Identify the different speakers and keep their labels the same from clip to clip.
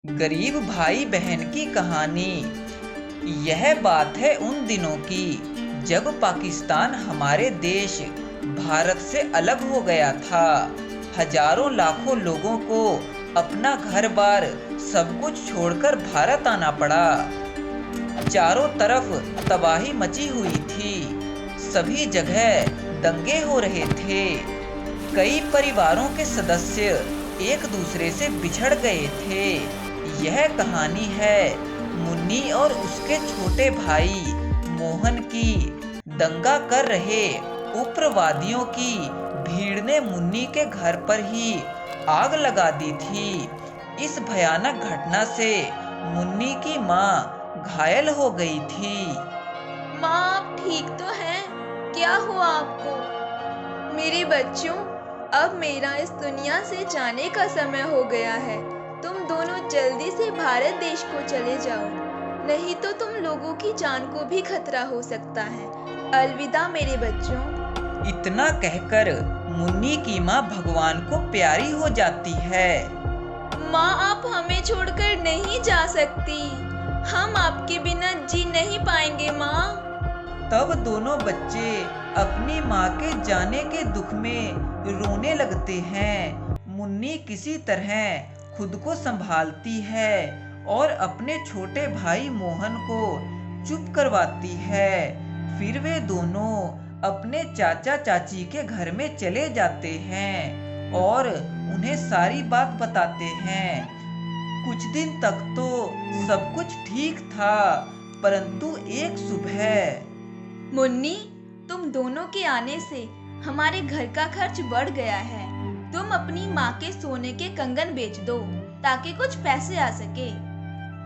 Speaker 1: गरीब भाई बहन की कहानी। यह बात है उन दिनों की जब पाकिस्तान हमारे देश भारत से अलग हो गया था। हजारों लाखों लोगों को अपना घर बार सब कुछ छोड़कर भारत आना पड़ा। चारों तरफ तबाही मची हुई थी। सभी जगह दंगे हो रहे थे। कई परिवारों के सदस्य एक दूसरे से बिछड़ गए थे। यह कहानी है मुन्नी और उसके छोटे भाई मोहन की। दंगा कर रहे उग्रवादियों की भीड़ ने मुन्नी के घर पर ही आग लगा दी थी। इस भयानक घटना से मुन्नी की माँ घायल हो गई थी।
Speaker 2: माँ, आप ठीक तो हैं? क्या हुआ आपको? मेरे बच्चों, अब मेरा इस दुनिया से जाने का समय हो गया है। तुम दोनों जल्दी से भारत देश को चले जाओ, नहीं तो तुम लोगों की जान को भी खतरा हो सकता है। अलविदा मेरे बच्चों।
Speaker 1: इतना कहकर मुन्नी की माँ भगवान को प्यारी हो जाती है।
Speaker 2: माँ, आप हमें छोड़कर नहीं जा सकती। हम आपके बिना जी नहीं पाएंगे माँ।
Speaker 1: तब दोनों बच्चे अपनी माँ के जाने के दुख में रोने लगते हैं। मुन्नी किसी तरह खुद को संभालती है और अपने छोटे भाई मोहन को चुप करवाती है। फिर वे दोनों अपने चाचा चाची के घर में चले जाते हैं और उन्हें सारी बात बताते हैं। कुछ दिन तक तो सब कुछ ठीक था, परंतु एक सुबह
Speaker 2: मुन्नी, तुम दोनों के आने से हमारे घर का खर्च बढ़ गया है। तुम अपनी माँ के सोने के कंगन बेच दो ताकि कुछ पैसे आ सके।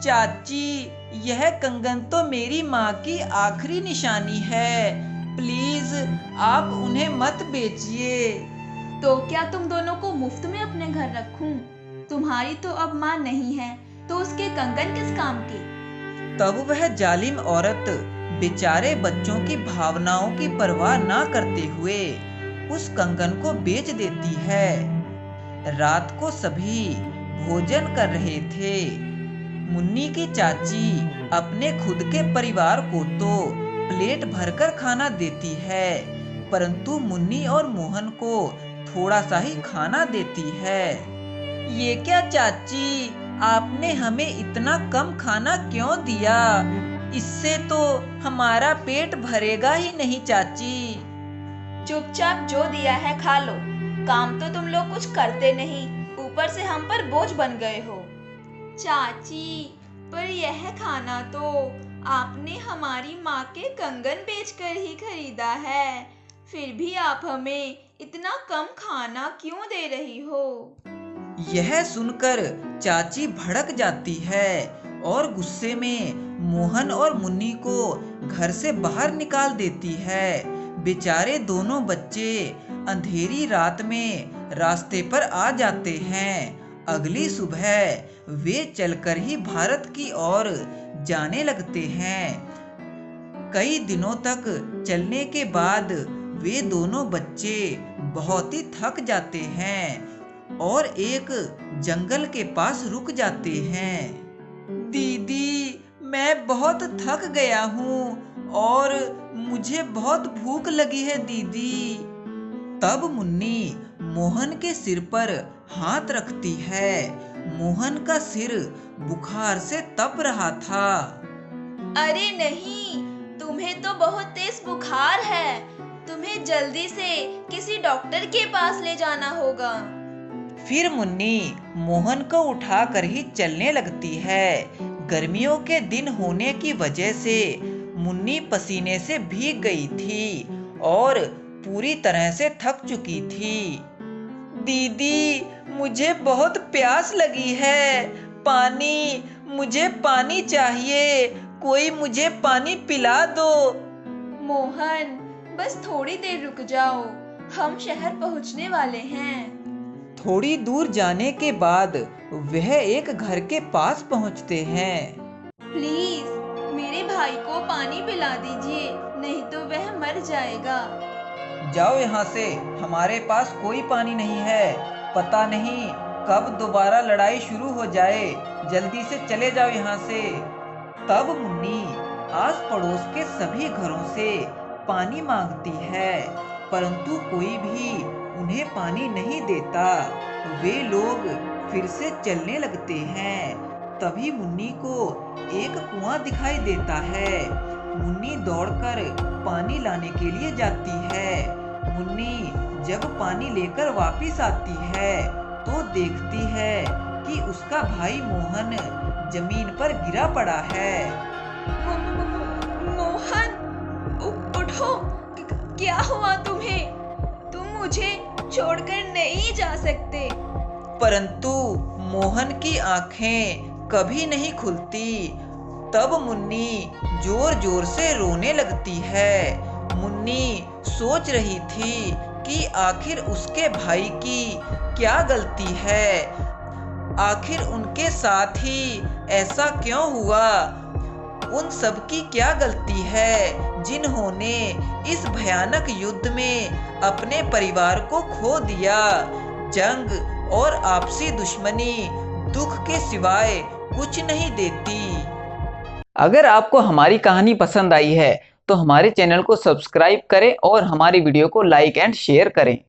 Speaker 1: चाची, यह कंगन तो मेरी माँ की आखिरी निशानी है। प्लीज आप उन्हें मत बेचिए।
Speaker 2: तो क्या तुम दोनों को मुफ्त में अपने घर रखूं? तुम्हारी तो अब माँ नहीं है, तो उसके कंगन किस काम के?
Speaker 1: तब वह जालिम औरत बेचारे बच्चों की भावनाओं की परवाह ना करते हुए उस कंगन को बेच देती है। रात को सभी भोजन कर रहे थे। मुन्नी की चाची अपने खुद के परिवार को तो प्लेट भरकर खाना देती है, परंतु मुन्नी और मोहन को थोड़ा सा ही खाना देती है। ये क्या चाची, आपने हमें इतना कम खाना क्यों दिया? इससे तो हमारा पेट भरेगा ही नहीं चाची।
Speaker 2: चुपचाप जो दिया है खा लो। काम तो तुम लोग कुछ करते नहीं, ऊपर से हम पर बोझ बन गए हो। चाची, पर यह खाना तो आपने हमारी माँ के कंगन बेचकर ही खरीदा है। फिर भी आप हमें इतना कम खाना क्यों दे रही हो?
Speaker 1: यह सुनकर चाची भड़क जाती है और गुस्से में मोहन और मुन्नी को घर से बाहर निकाल देती है। बेचारे दोनों बच्चे अंधेरी रात में रास्ते पर आ जाते हैं। अगली सुबह वे चलकर ही भारत की ओर जाने लगते हैं। कई दिनों तक चलने के बाद वे दोनों बच्चे बहुत ही थक जाते हैं और एक जंगल के पास रुक जाते हैं। दीदी, मैं बहुत थक गया हूँ और मुझे बहुत भूख लगी है दीदी। तब मुन्नी मोहन के सिर पर हाथ रखती है। मोहन का सिर बुखार से तप रहा था।
Speaker 2: अरे नहीं, तुम्हें तो बहुत तेज बुखार है। तुम्हें जल्दी से किसी डॉक्टर के पास ले जाना होगा।
Speaker 1: फिर मुन्नी मोहन को उठाकर ही चलने लगती है। गर्मियों के दिन होने की वजह से मुन्नी पसीने से भीग गई थी और पूरी तरह से थक चुकी थी। दीदी, मुझे बहुत प्यास लगी है। पानी, मुझे पानी चाहिए। कोई मुझे पानी पिला दो।
Speaker 2: मोहन, बस थोड़ी देर रुक जाओ, हम शहर पहुंचने वाले हैं।
Speaker 1: थोड़ी दूर जाने के बाद वह एक घर के पास पहुंचते हैं।
Speaker 2: प्लीज मेरे भाई को पानी पिला दीजिए, नहीं तो वह मर जाएगा।
Speaker 1: जाओ यहाँ से, हमारे पास कोई पानी नहीं है। पता नहीं कब दोबारा लड़ाई शुरू हो जाए, जल्दी से चले जाओ यहाँ से। तब मुन्नी आस पड़ोस के सभी घरों से पानी मांगती है, परंतु कोई भी उन्हें पानी नहीं देता। वे लोग फिर से चलने लगते हैं। तभी मुन्नी को एक कुआं दिखाई देता है। मुन्नी दौड़कर पानी लाने के लिए जाती है। मुन्नी जब पानी लेकर वापस आती है तो देखती है कि उसका भाई मोहन जमीन पर गिरा पड़ा है।
Speaker 2: मोहन, उठो। क्या हुआ तुम्हें? तुम मुझे छोड़कर नहीं जा सकते।
Speaker 1: परंतु मोहन की आंखें कभी नहीं खुलती। तब मुन्नी जोर जोर से रोने लगती है। मुन्नी सोच रही थी कि आखिर उसके भाई की क्या गलती है, आखिर उनके साथ ही ऐसा क्यों हुआ। उन सब की क्या गलती है जिन्होंने इस भयानक युद्ध में अपने परिवार को खो दिया। जंग और आपसी दुश्मनी दुख के सिवाय कुछ नहीं देती। अगर आपको हमारी कहानी पसंद आई है तो हमारे चैनल को सब्सक्राइब करें और हमारी वीडियो को लाइक एंड शेयर करें।